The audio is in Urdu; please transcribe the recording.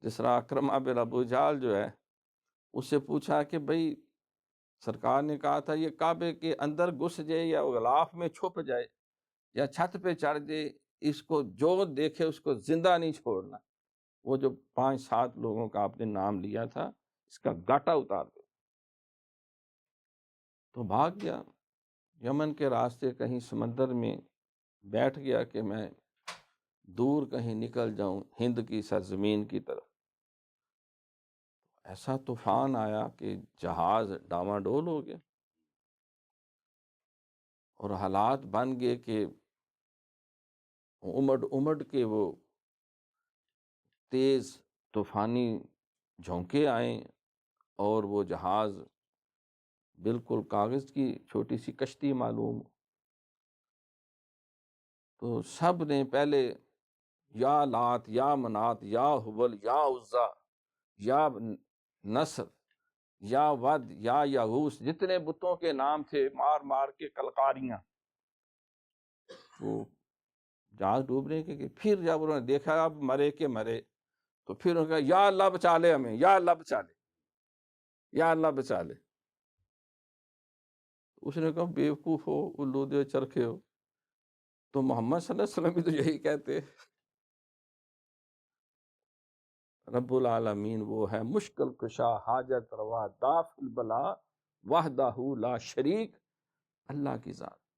جس طرح اکرمہ بن ابو جہل جو ہے، اس سے پوچھا کہ بھئی سرکار نے کہا تھا یہ کعبے کے اندر گھس جائے یا غلاف میں چھپ جائے یا چھت پہ چڑھ جائے، اس کو جو دیکھے اس کو زندہ نہیں چھوڑنا۔ وہ جو 5-7 لوگوں کا آپ نے نام لیا تھا، اس کا گاٹا اتار دے۔ تو بھاگ گیا یمن کے راستے، کہیں سمندر میں بیٹھ گیا کہ میں دور کہیں نکل جاؤں ہند کی سرزمین کی طرف۔ ایسا طوفان آیا کہ جہاز ڈاواڈول ہو گیا، اور حالات بن گئے کہ امڑ امڑ کے وہ تیز طوفانی جھونکے آئیں، اور وہ جہاز بالکل کاغذ کی چھوٹی سی کشتی معلوم۔ تو سب نے پہلے یا لات یا منات یا حبل یا عزا یا نصر یا ود یا یغوث، جتنے بتوں کے نام تھے مار مار کے کلکاریاں۔ وہ جہاز ڈوبنے کے پھر جب انہوں نے دیکھا اب مرے کے مرے، تو پھر انہوں نے کہا یا اللہ بچا لے ہمیں، یا اللہ بچا لے، یا اللہ بچا لے۔ اس نے کہا بیوقوف ہو، الو دے چرخے ہو، تو محمد صلی اللہ علیہ وسلم بھی تو یہی کہتے۔ رب العالمین وہ ہے مشکل کشا، حاجت روا، دافع البلا، وحدہ لا شریک، اللہ کی ذات۔